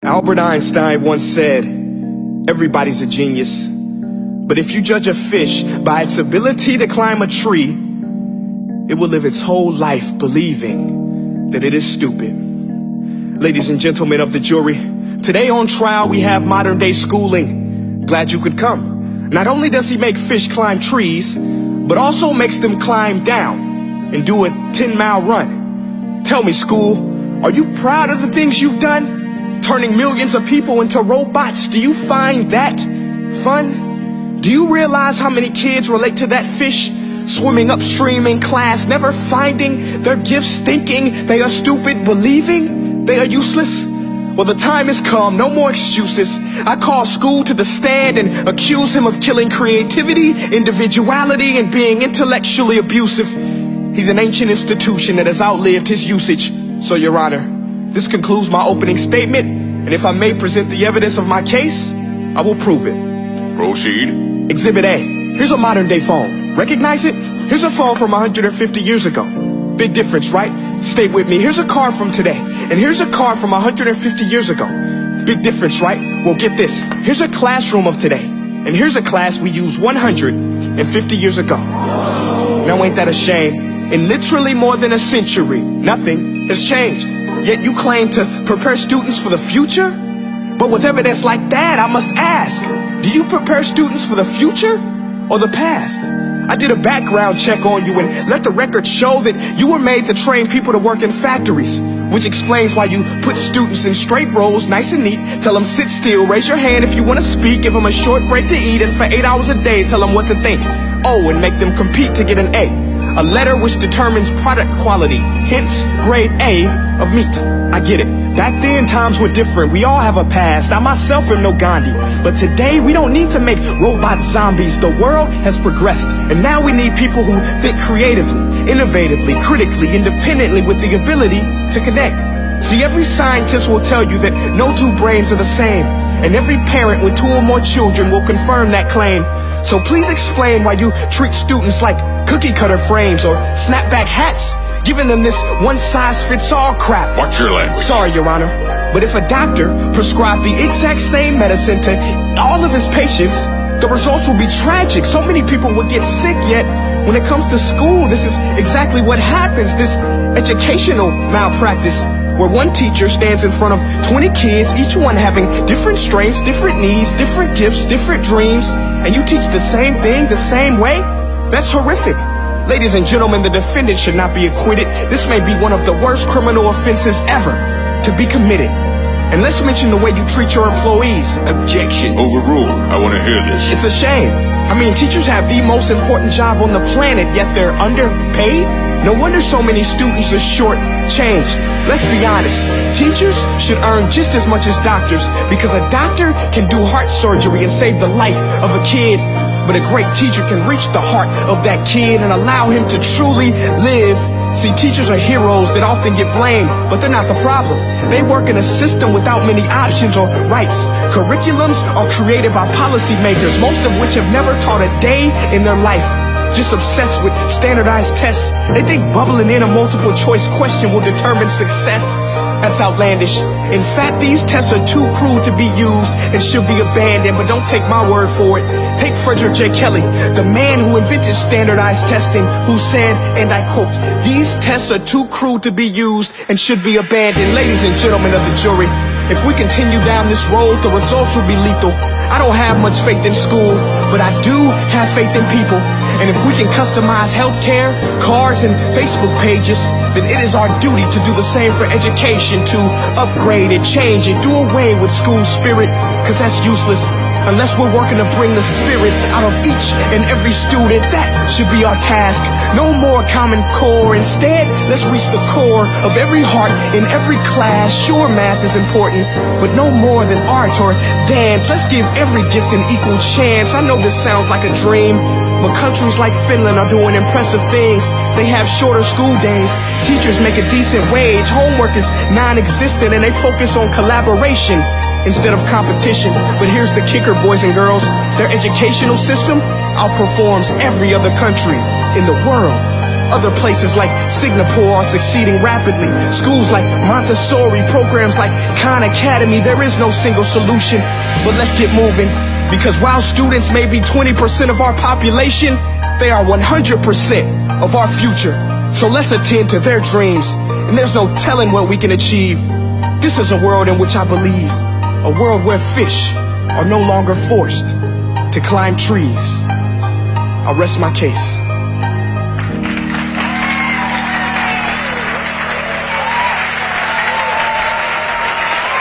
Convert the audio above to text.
Albert Einstein once said, everybody's a genius. But if you judge a fish by its ability to climb a tree, it will live its whole life believing that it is stupid. Ladies and gentlemen of the jury, today on trial we have modern day schooling. Glad you could come. Not only does he make fish climb trees, but also makes them climb down and do a 10-mile run. Tell me, school, are you proud of the things you've done? Turning millions of people into robots, do you find that fun? Do you realize how many kids relate to that fish? Swimming upstream in class, never finding their gifts, thinking they are stupid, believing they are useless? Well, the time has come, no more excuses. I call school to the stand and accuse him of killing creativity, individuality, and being intellectually abusive. He's an ancient institution that has outlived his usage. So, Your Honor, this concludes my opening statement, and if I may present the evidence of my case, I will prove it. Proceed. Exhibit A. Here's a modern-day phone. Recognize it? Here's a phone from 150 years ago. Big difference, right? Stay with me. Here's a car from today, and here's a car from 150 years ago. Big difference, right? Well, get this. Here's a classroom of today, and here's a class we used 150 years ago. Now, ain't that a shame? In literally more than a century, nothing has changed. Yet you claim to prepare students for the future? But with evidence like that, I must ask, do you prepare students for the future or the past? I did a background check on you and let the record show that you were made to train people to work in factories, which explains why you put students in straight rows, nice and neat, tell them sit still, raise your hand if you want to speak, give them a short break to eat, and for 8 hours a day, tell them what to think. Oh, and make them compete to get an A. A letter which determines product quality, hence grade A of meat. I get it. Back then, times were different. We all have a past. I myself am no Gandhi. But today, we don't need to make robot zombies. The world has progressed. And now we need people who think creatively, innovatively, critically, independently, with the ability to connect. See, every scientist will tell you that no two brains are the same. And every parent with 2 or more children will confirm that claim. So please explain why you treat students like cookie cutter frames or snapback hats, giving them this one-size-fits-all crap. Watch your language. Sorry, Your Honor, but if a doctor prescribed the exact same medicine to all of his patients, the results will be tragic. So many people will get sick, yet when it comes to school, this is exactly what happens. This educational malpractice, where one teacher stands in front of 20 kids, each one having different strengths, different needs, different gifts, different dreams, and you teach the same thing the same way? That's horrific. Ladies and gentlemen, the defendant should not be acquitted. This may be one of the worst criminal offenses ever to be committed. And let's mention the way you treat your employees. Objection. Overruled. I want to hear this. It's a shame. I mean, teachers have the most important job on the planet, yet they're underpaid? No wonder so many students are short-changed. Let's be honest, teachers should earn just as much as doctors, because a doctor can do heart surgery and save the life of a kid, but a great teacher can reach the heart of that kid and allow him to truly live. See, teachers are heroes that often get blamed, but they're not the problem. They work in a system without many options or rights. Curriculums are created by policymakers, most of which have never taught a day in their life. Just obsessed with standardized tests. They think bubbling in a multiple choice question will determine success. That's outlandish. In fact, these tests are too cruel to be used and should be abandoned, but don't take my word for it. Take Frederick J. Kelly, the man who invented standardized testing, who said, and I quote, "These tests are too cruel to be used and should be abandoned." Ladies and gentlemen of the jury, if we continue down this road, the results will be lethal. I don't have much faith in school, but I do have faith in people. And if we can customize healthcare, cars, and Facebook pages, then it is our duty to do the same for education, to upgrade it, change it, do away with school spirit, because that's useless. Unless we're working to bring the spirit out of each and every student, that should be our task. No more Common Core. Instead, let's reach the core of every heart in every class. Sure, math is important, but no more than art or dance. Let's give every gift an equal chance. I know this sounds like a dream, but countries like Finland are doing impressive things. They have shorter school days. Teachers make a decent wage. Homework is non-existent, and they focus on collaboration instead of competition. But here's the kicker, boys and girls. Their educational system outperforms every other country in the world. Other places like Singapore are succeeding rapidly. Schools like Montessori, programs like Khan Academy, there is no single solution. But let's get moving, because while students may be 20% of our population, they are 100% of our future. So let's attend to their dreams, and there's no telling what we can achieve. This is a world in which I believe, a world where fish are no longer forced to climb trees. I'll rest my case.